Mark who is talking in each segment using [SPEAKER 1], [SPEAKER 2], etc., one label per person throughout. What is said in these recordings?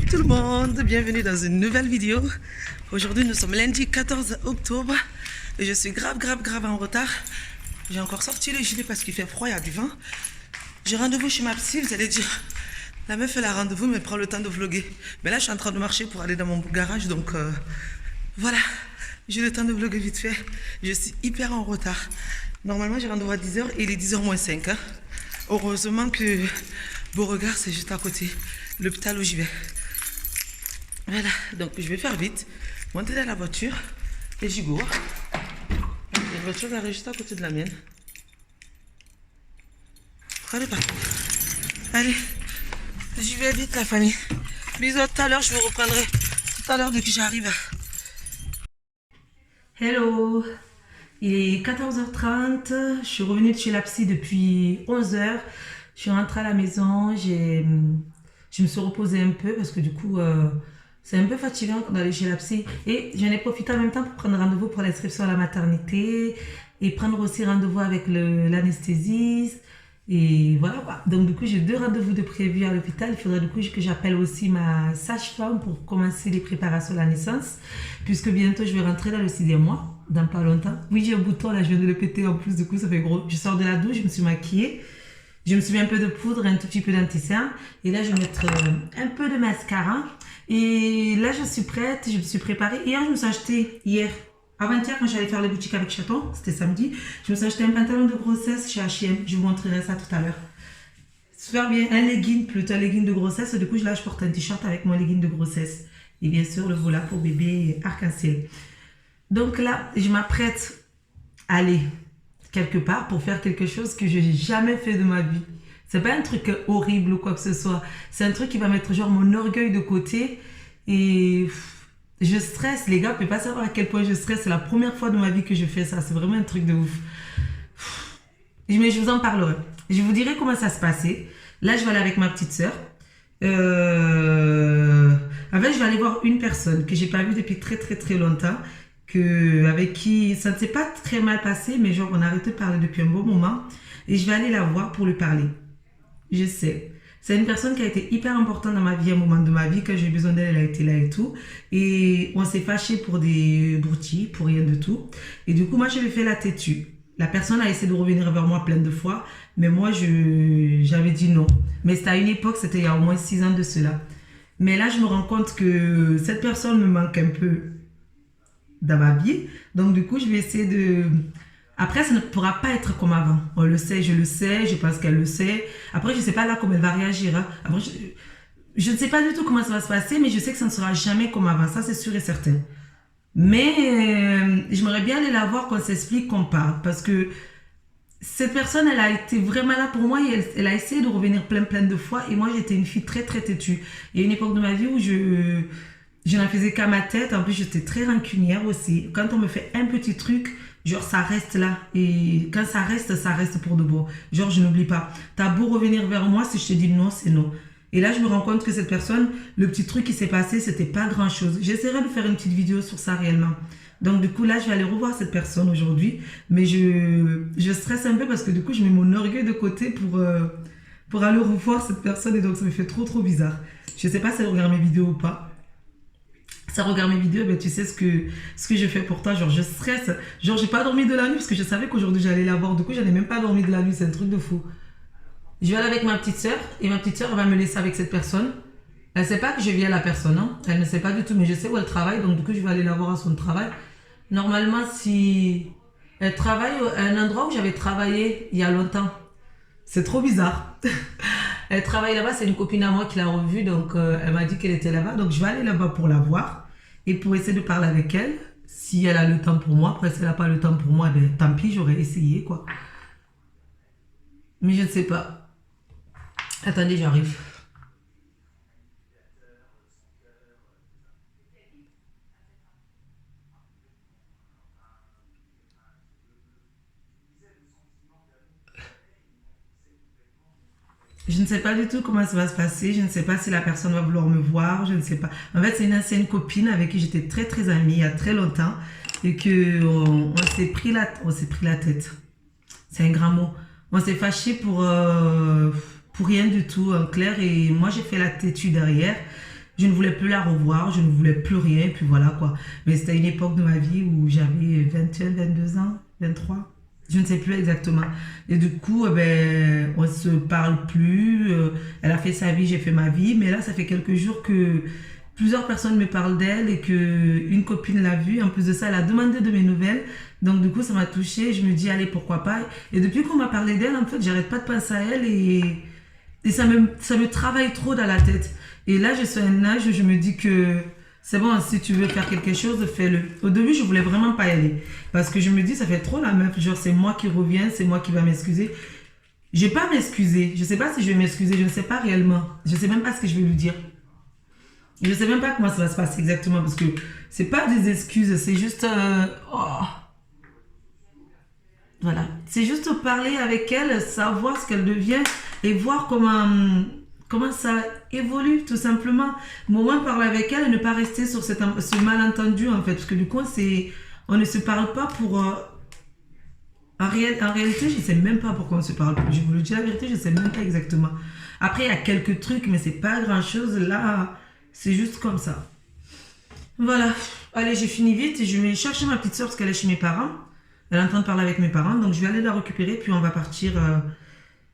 [SPEAKER 1] tout le monde, bienvenue dans une nouvelle vidéo. Aujourd'hui nous sommes lundi 14 octobre et je suis grave en retard. J'ai encore sorti le gilet parce qu'il fait froid, il y a du vent. J'ai rendez-vous chez ma psy, vous allez dire la meuf elle a rendez-vous mais prend le temps de vlogger. Mais là je suis en train de marcher pour aller dans mon garage donc voilà, j'ai le temps de vlogger vite fait. Je suis hyper en retard. Normalement j'ai rendez-vous à 10h et il est 10h moins 5 hein. Heureusement que Beauregard c'est juste à côté, l'hôpital où j'y vais. Voilà, donc je vais faire vite, monter dans la voiture et j'y go. La voiture est juste à côté de la mienne. Allez, pas. Allez, j'y vais vite la famille. Bisous, tout à l'heure, je vous reprendrai tout à l'heure dès que j'arrive. Hello, il est 14h30, je suis revenue de chez la psy depuis 11h. Je suis rentrée à la maison, je me suis reposée un peu parce que du coup, c'est un peu fatigant d'aller chez la psy. Et j'en ai profité en même temps pour prendre rendez-vous pour l'inscription à la maternité et prendre aussi rendez-vous avec l'anesthésiste. Et voilà quoi. Donc du coup, j'ai 2 rendez-vous de prévus à l'hôpital. Il faudrait du coup que j'appelle aussi ma sage-femme pour commencer les préparations à la naissance. Puisque bientôt, je vais rentrer dans le 6e mois, dans pas longtemps. Oui, j'ai un bouton là, je viens de le péter en plus, du coup, ça fait gros. Je sors de la douche, je me suis maquillée. Je me suis mis un peu de poudre, un tout petit peu d'anti-cerne. Et là, je vais mettre un peu de mascara. Et là, je suis prête, je me suis préparée. Hier, je me suis acheté, avant-hier, quand j'allais faire les boutiques avec Chaton, c'était samedi, je me suis acheté un pantalon de grossesse chez H&M. Je vous montrerai ça tout à l'heure. Super bien, un legging, plutôt un legging de grossesse. Du coup, là, je porte un t-shirt avec mon legging de grossesse. Et bien sûr, le vola pour bébé arc-en-ciel. Donc là, je m'apprête à aller quelque part pour faire quelque chose que je n'ai jamais fait de ma vie. C'est pas un truc horrible ou quoi que ce soit. C'est un truc qui va mettre genre mon orgueil de côté et je stresse. Les gars, vous pouvez pas savoir à quel point je stresse. C'est la première fois de ma vie que je fais ça. C'est vraiment un truc de ouf. Mais je vous en parlerai. Je vous dirai comment ça se passait. Là, je vais aller avec ma petite sœur. En fait, je vais aller voir une personne que j'ai pas vue depuis très longtemps. Avec qui ça ne s'est pas très mal passé, mais genre on a arrêté de parler depuis un bon moment. Et je vais aller la voir pour lui parler. Je sais. C'est une personne qui a été hyper importante dans ma vie, à un moment de ma vie. Quand j'ai eu besoin d'elle, elle a été là et tout. Et on s'est fâché pour des broutilles, pour rien de tout. Et du coup, moi, je lui ai fait la têtue. La personne a essayé de revenir vers moi plein de fois. Mais moi, j'avais dit non. Mais c'était à une époque, c'était il y a au moins 6 ans de cela. Mais là, je me rends compte que cette personne me manque un peu dans ma vie. Donc, du coup, je vais essayer de... Après, ça ne pourra pas être comme avant. On le sait, je le sais, je pense qu'elle le sait. Après, je ne sais pas là comment elle va réagir. Hein. Après, je ne sais pas du tout comment ça va se passer, mais je sais que ça ne sera jamais comme avant. Ça, c'est sûr et certain. Mais j'aimerais bien aller la voir, qu'on s'explique, qu'on parle. Parce que cette personne, elle a été vraiment là pour moi et elle a essayé de revenir plein de fois. Et moi, j'étais une fille très têtue. Il y a une époque de ma vie où je n'en faisais qu'à ma tête. En plus, j'étais très rancunière aussi. Quand on me fait un petit truc, genre, ça reste là. Et quand ça reste pour de bon. Genre, je n'oublie pas. T'as beau revenir vers moi, si je te dis non, c'est non. Et là, je me rends compte que cette personne, le petit truc qui s'est passé, c'était pas grand-chose. J'essaierai de faire une petite vidéo sur ça réellement. Donc, du coup, là, je vais aller revoir cette personne aujourd'hui. Mais je stresse un peu parce que du coup, je mets mon orgueil de côté pour aller revoir cette personne. Et donc, ça me fait trop bizarre. Je sais pas si elle regarde mes vidéos ou pas. Ça regarde mes vidéos, ben tu sais ce que je fais pour toi. Genre, je stresse. Genre, j'ai pas dormi de la nuit parce que je savais qu'aujourd'hui j'allais la voir. Du coup, j'en ai même pas dormi de la nuit. C'est un truc de fou. Je vais aller avec ma petite sœur et ma petite sœur va me laisser avec cette personne. Elle sait pas que je viens à la personne, hein. Elle ne sait pas du tout, mais je sais où elle travaille. Donc, du coup, je vais aller la voir à son travail. Normalement, si elle travaille à un endroit où j'avais travaillé il y a longtemps. C'est trop bizarre. Elle travaille là-bas, c'est une copine à moi qui l'a revue, donc elle m'a dit qu'elle était là-bas. Donc je vais aller là-bas pour la voir et pour essayer de parler avec elle. Si elle a le temps pour moi, après si elle n'a pas le temps pour moi, ben tant pis, j'aurais essayé quoi. Mais je ne sais pas. Attendez, j'arrive. Je ne sais pas du tout comment ça va se passer. Je ne sais pas si la personne va vouloir me voir. Je ne sais pas. En fait, c'est une ancienne copine avec qui j'étais très amie il y a très longtemps. Et que on s'est pris la tête. C'est un grand mot. On s'est fâché pour rien du tout, en clair. Et moi, j'ai fait la têtue derrière. je ne voulais plus la revoir, je ne voulais plus rien, et puis voilà quoi. Mais c'était une époque de ma vie où j'avais 21, 22 ans, 23. Je ne sais plus exactement. Et du coup, ben, on se parle plus. Elle a fait sa vie, j'ai fait ma vie. Mais là, ça fait quelques jours que plusieurs personnes me parlent d'elle et que une copine l'a vue. En plus de ça, elle a demandé de mes nouvelles. Donc du coup, ça m'a touchée. Je me dis, allez, pourquoi pas. Et depuis qu'on m'a parlé d'elle, en fait, j'arrête pas de penser à elle et ça me travaille trop dans la tête. Et là, je suis à un âge où je me dis que c'est bon, si tu veux faire quelque chose, fais-le. Au début, je voulais vraiment pas y aller. Parce que je me dis, ça fait trop la meuf. Genre, c'est moi qui reviens, c'est moi qui va m'excuser. Je vais pas m'excuser. Je sais pas si je vais m'excuser. Je ne sais pas réellement. Je sais même pas ce que je vais lui dire. Je sais même pas comment ça va se passer exactement. Parce que c'est pas des excuses. C'est juste... oh. Voilà. C'est juste parler avec elle, savoir ce qu'elle devient et voir comment ça évolue tout simplement. Au moins parler avec elle et ne pas rester sur ce malentendu en fait. Parce que du coup, on ne se parle pas pour... en réalité, je ne sais même pas pourquoi on se parle. Je vous le dis la vérité, je ne sais même pas exactement. Après, il y a quelques trucs, mais c'est pas grand-chose. Là, c'est juste comme ça. Voilà. Allez, j'ai fini vite. Je vais chercher ma petite soeur parce qu'elle est chez mes parents. Elle est en train de parler avec mes parents. Donc, je vais aller la récupérer. Puis, on va partir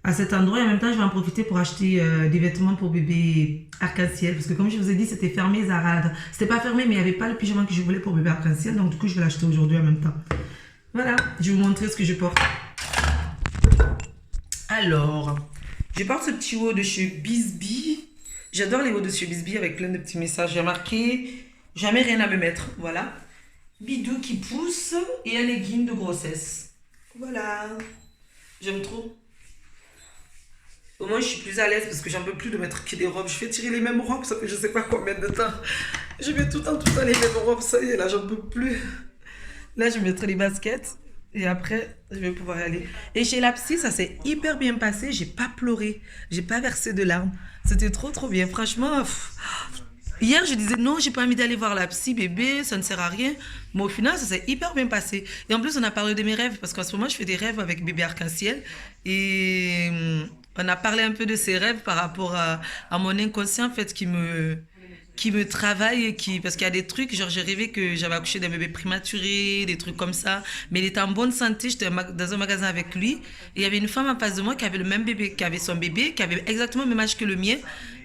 [SPEAKER 1] à cet endroit. Et en même temps, je vais en profiter pour acheter des vêtements pour bébé arc-en-ciel. Parce que, comme je vous ai dit, c'était fermé, Zara. C'était pas fermé, mais il n'y avait pas le pyjama que je voulais pour bébé arc-en-ciel. Donc, du coup, je vais l'acheter aujourd'hui en même temps. Voilà. Je vais vous montrer ce que je porte. Alors, je porte ce petit haut de chez Bisbee. J'adore les hauts de chez Bisbee avec plein de petits messages. J'ai marqué jamais rien à me mettre. Voilà. Bidou qui pousse et un legging de grossesse. Voilà. J'aime trop. Au moins, je suis plus à l'aise parce que j'en peux plus de mettre que des robes. Je fais tirer les mêmes robes, ça fait je sais pas combien de temps. Je mets tout le temps les mêmes robes. Ça y est, là, j'en peux plus. Là, je mettrai les baskets et après, je vais pouvoir y aller. Et chez la psy, ça s'est hyper bien passé. J'ai pas pleuré. J'ai pas versé de larmes. C'était trop, trop bien. Franchement, hier, je disais non, j'ai pas envie d'aller voir la psy, bébé, ça ne sert à rien. Mais au final, ça s'est hyper bien passé. Et en plus, on a parlé de mes rêves, parce qu'en ce moment, je fais des rêves avec bébé arc-en-ciel. Et on a parlé un peu de ces rêves par rapport à mon inconscient, en fait, qui me travaille, parce qu'il y a des trucs, genre j'ai rêvé que j'avais accouché d'un bébé prématuré, des trucs comme ça. Mais il était en bonne santé, j'étais dans un magasin avec lui. Et il y avait une femme en face de moi qui avait le même bébé, qui avait son bébé, qui avait exactement le même âge que le mien.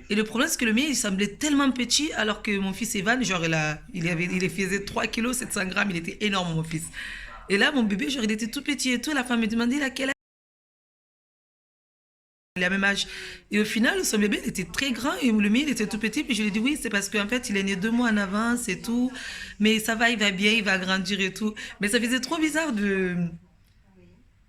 [SPEAKER 1] Et le problème, c'est que le mien, il semblait tellement petit, alors que mon fils Evan, genre, il faisait 3 kilos, 700 grammes, il était énorme, mon fils. Et là, mon bébé, genre, il était tout petit et tout. La femme me demandait laquelle il a le même âge. Et au final, son bébé, il était très grand et le mien, il était tout petit. Puis je lui ai dit, oui, c'est parce qu'en fait, il est né 2 mois en avance et tout. Mais ça va, il va bien, il va grandir et tout. Mais ça faisait trop bizarre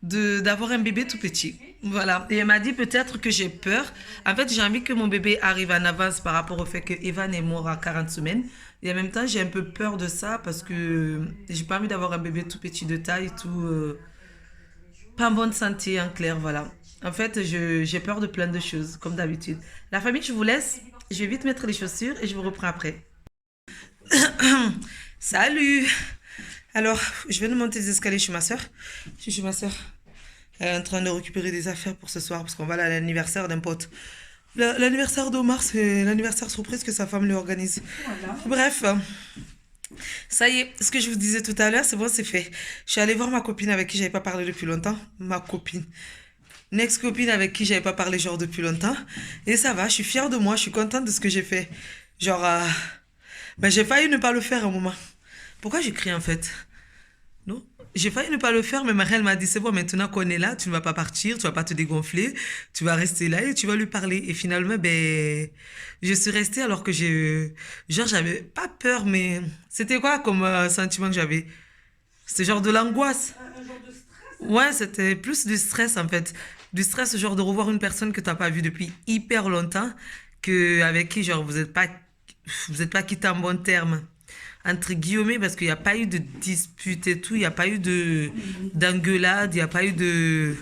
[SPEAKER 1] d'avoir un bébé tout petit. Voilà. Et elle m'a dit peut-être que j'ai peur. En fait, j'ai envie que mon bébé arrive en avance par rapport au fait que Evan est mort à 40 semaines. Et en même temps, j'ai un peu peur de ça parce que j'ai pas envie d'avoir un bébé tout petit de taille, tout pas en bonne santé, en clair, voilà. En fait, j'ai peur de plein de choses, comme d'habitude. La famille, je vous laisse. Je vais vite mettre les chaussures et je vous reprends après. Salut! Alors, je viens de monter les escaliers chez ma soeur. Je suis chez ma soeur. Elle est en train de récupérer des affaires pour ce soir parce qu'on va aller à l'anniversaire d'un pote. L'anniversaire d'Omar, c'est l'anniversaire surprise que sa femme lui organise. Voilà. Bref, ça y est, ce que je vous disais tout à l'heure, c'est bon, c'est fait. Je suis allée voir ma copine avec qui j'avais pas parlé depuis longtemps. Ma copine. Une ex-copine avec qui j'avais pas parlé genre depuis longtemps. Et ça va, je suis fière de moi, je suis contente de ce que j'ai fait. Genre, ben, j'ai failli ne pas le faire à un moment. Pourquoi j'écris en fait? Non, j'ai failli ne pas le faire, mais Marielle m'a dit, c'est bon, maintenant qu'on est là, tu ne vas pas partir, tu vas pas te dégonfler, tu vas rester là et tu vas lui parler. Et finalement, ben, je suis restée alors que genre, j'avais pas peur, mais c'était quoi comme sentiment que j'avais? C'était genre de l'angoisse. Ouais, c'était plus du stress en fait. Du stress, genre de revoir une personne que tu n'as pas vue depuis hyper longtemps, avec qui, genre, vous êtes pas quitté en bon terme entre guillemets, parce qu'il n'y a pas eu de dispute et tout, il n'y a pas eu d'engueulade, il n'y a pas eu de...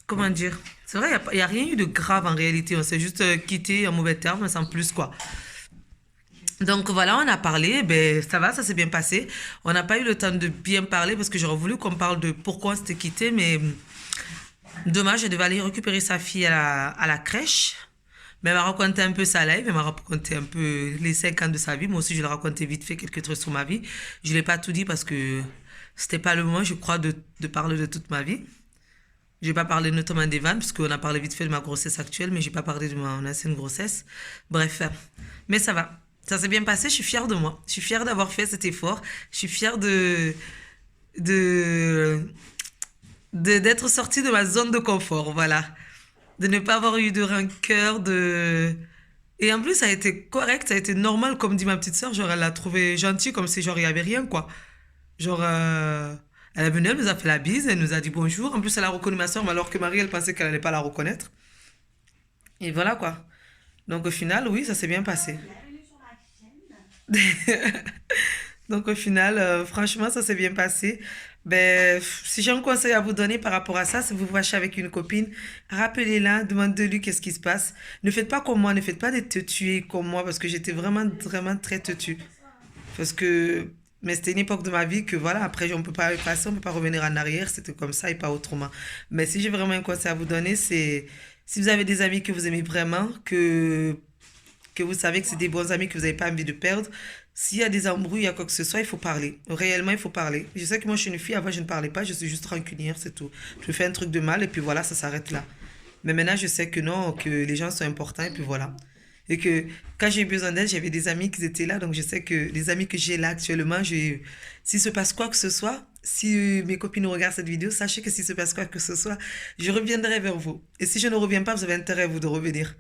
[SPEAKER 1] Comment dire? C'est vrai, il n'y a rien eu de grave en réalité, on s'est juste quitté en mauvais termes, sans plus quoi. Donc voilà, on a parlé, ben ça va, ça s'est bien passé. On n'a pas eu le temps de bien parler parce que j'aurais voulu qu'on parle de pourquoi on s'était quitté, mais dommage, elle devait aller récupérer sa fille à la crèche. Mais elle m'a raconté un peu sa life, elle m'a raconté un peu les 5 ans de sa vie. Moi aussi, je l'ai raconté vite fait quelques trucs sur ma vie. Je ne l'ai pas tout dit parce que c'était pas le moment, je crois, de parler de toute ma vie. Je n'ai pas parlé notamment des vannes, parce qu'on a parlé vite fait de ma grossesse actuelle, mais je n'ai pas parlé de mon ancienne grossesse. Bref, mais ça va. Ça s'est bien passé, je suis fière de moi. Je suis fière d'avoir fait cet effort. Je suis fière d'être sortie de ma zone de confort, voilà. De ne pas avoir eu de rancœur, de... Et en plus, ça a été correct, ça a été normal, comme dit ma petite sœur. Genre, elle l'a trouvé gentil, comme si, genre, il n'y avait rien, quoi. Genre, elle est venue, elle nous a fait la bise, elle nous a dit bonjour. En plus, elle a reconnu ma sœur, mais alors que Marie, elle pensait qu'elle n'allait pas la reconnaître. Et voilà, quoi. Donc, au final, oui, ça s'est bien passé. Donc, au final, franchement, ça s'est bien passé. Ben, si j'ai un conseil à vous donner par rapport à ça, si vous vous fâchez avec une copine, rappelez-la, demandez-lui qu'est-ce qui se passe. Ne faites pas comme moi, ne faites pas des tetués comme moi, parce que j'étais vraiment, vraiment très têtue. Parce que, mais c'était une époque de ma vie que voilà, après, on peut pas passer, on peut pas revenir en arrière, c'était comme ça et pas autrement. Mais si j'ai vraiment un conseil à vous donner, c'est si vous avez des amis que vous aimez vraiment, que vous savez que c'est des bons amis que vous n'avez pas envie de perdre, s'il y a des embrouilles, il y a quoi que ce soit, il faut parler. Réellement, il faut parler. Je sais que moi, je suis une fille, avant, je ne parlais pas, je suis juste rancunière, c'est tout. Je fais un truc de mal et puis voilà, ça s'arrête là. Mais maintenant, je sais que non, que les gens sont importants et puis voilà. Et que quand j'ai eu besoin d'aide, j'avais des amis qui étaient là, donc je sais que les amis que j'ai là actuellement, s'il se passe quoi que ce soit, si mes copines regardent cette vidéo, sachez que s'il se passe quoi que ce soit, je reviendrai vers vous. Et si je ne reviens pas, vous avez intérêt, vous, de revenir.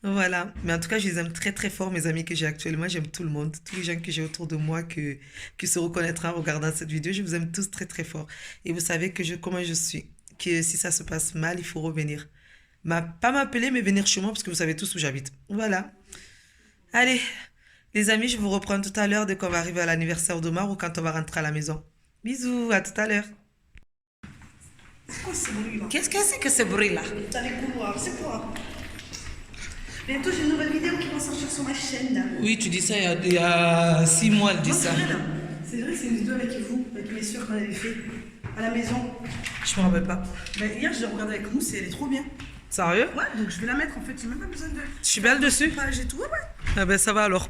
[SPEAKER 1] Voilà. Mais en tout cas, je les aime très très fort, mes amis que j'ai actuellement. J'aime tout le monde, tous les gens que j'ai autour de moi qui se reconnaîtront en regardant cette vidéo. Je vous aime tous très très fort. Et vous savez comment je suis. Que si ça se passe mal, il faut revenir. Pas m'appeler, mais venir chez moi parce que vous savez tous où j'habite. Voilà. Allez, les amis, je vous reprends tout à l'heure dès qu'on va arriver à l'anniversaire d'Omar ou quand on va rentrer à la maison. Bisous, à tout à l'heure.
[SPEAKER 2] C'est quoi ce bruit-là?
[SPEAKER 1] Qu'est-ce que c'est que ce bruit-là?
[SPEAKER 2] T'as les couloirs, c'est quoi? Bientôt, j'ai une nouvelle vidéo qui va sortir sur ma chaîne. Là.
[SPEAKER 1] Oui, tu dis ça il y a 6 mois, elle dit
[SPEAKER 2] Non,
[SPEAKER 1] ça.
[SPEAKER 2] c'est vrai, c'est une vidéo avec vous, avec mes soeurs qu'on avait fait à la maison.
[SPEAKER 1] Je me rappelle pas.
[SPEAKER 2] Ben, hier, je l'ai regardée avec Mousse et elle est trop bien.
[SPEAKER 1] Sérieux?
[SPEAKER 2] Ouais, donc je vais la mettre en fait, j'ai même pas besoin de.
[SPEAKER 1] Je suis belle dessus?
[SPEAKER 2] J'ai tout, ouais.
[SPEAKER 1] Ah ben ça va alors.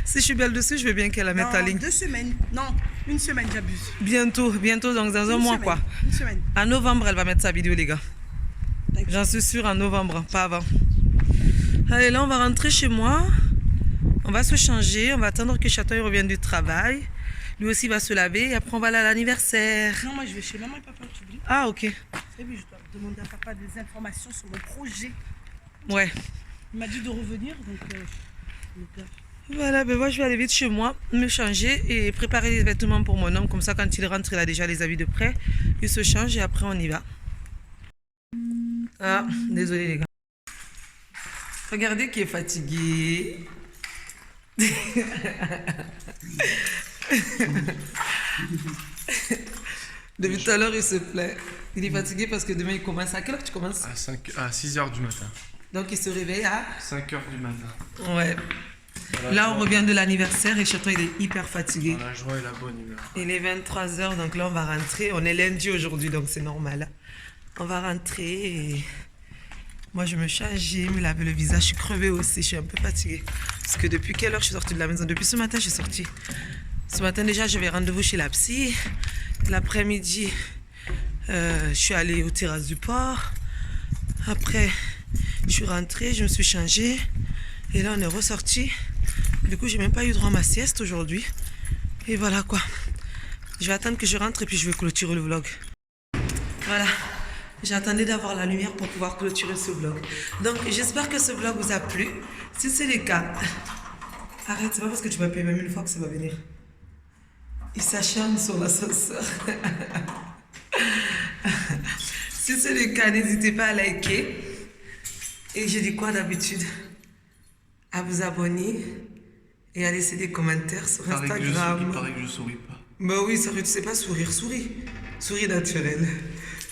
[SPEAKER 1] Si je suis belle dessus, je veux bien qu'elle la mette en ligne.
[SPEAKER 2] 2 semaines. Non, 1 semaine, j'abuse.
[SPEAKER 1] Bientôt, donc dans un mois quoi.
[SPEAKER 2] 1 semaine.
[SPEAKER 1] En novembre, elle va mettre sa vidéo, les gars. J'en suis sûre, en novembre, pas avant. Allez, là, on va rentrer chez moi. On va se changer. On va attendre que Chaton revienne du travail. Lui aussi va se laver. Et après, on va aller à l'anniversaire.
[SPEAKER 2] Non, moi, je vais chez maman et papa, tu oublies.
[SPEAKER 1] Ah, ok.
[SPEAKER 2] Et puis, je dois demander à papa des informations sur mon projet.
[SPEAKER 1] Ouais.
[SPEAKER 2] Il m'a dit de revenir, donc.
[SPEAKER 1] Voilà, ben moi, je vais aller vite chez moi, me changer et préparer les vêtements pour mon homme. Comme ça, quand il rentre, il a déjà les habits de prêt. Il se change et après, on y va. Ah, désolé, les gars. Regardez qui est fatigué. Depuis tout à l'heure, il se plaît. Il est fatigué parce que demain, il commence. À quelle heure tu commences?
[SPEAKER 3] À 6h du matin.
[SPEAKER 1] Donc, il se réveille à
[SPEAKER 3] 5h du matin.
[SPEAKER 1] Ouais. Là, on revient de l'anniversaire et Chaton, il est hyper fatigué.
[SPEAKER 3] Dans la joie et la bonne humeur.
[SPEAKER 1] Il est 23h, donc là, on va rentrer. On est lundi aujourd'hui, donc c'est normal. On va rentrer et... Moi, je me change, me laver le visage. Je suis crevée aussi, je suis un peu fatiguée. Parce que depuis quelle heure je suis sortie de la maison? Depuis ce matin, je suis sortie. Ce matin, déjà, j'avais rendez-vous chez la psy. L'après-midi, je suis allée aux terrasses du port. Après, je suis rentrée, je me suis changée. Et là, on est ressorti. Du coup, j'ai même pas eu droit à ma sieste aujourd'hui. Et voilà quoi. Je vais attendre que je rentre et puis je vais clôturer le vlog. Voilà. J'attendais d'avoir la lumière pour pouvoir clôturer ce vlog. Donc, j'espère que ce vlog vous a plu. Si c'est le cas... Arrête, c'est pas parce que tu m'as payé même une fois que ça va venir. Il s'acharne sur l'ascenseur. Si c'est le cas, n'hésitez pas à liker. Et je dis quoi d'habitude? À vous abonner et à laisser des commentaires sur Instagram.
[SPEAKER 3] Il paraît que je souris pas.
[SPEAKER 1] Bah oui, sérieux, tu sais pas sourire, souris. Souris naturel.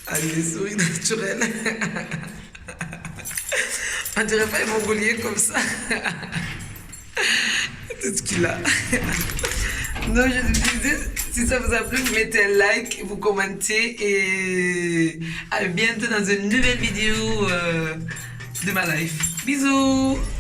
[SPEAKER 1] Allez, souris naturel. On dirait pas les Mongoliens comme ça. Tout ce qu'il a. Donc, je vous disais, si ça vous a plu, vous mettez un like, vous commentez et à bientôt dans une nouvelle vidéo de ma life. Bisous.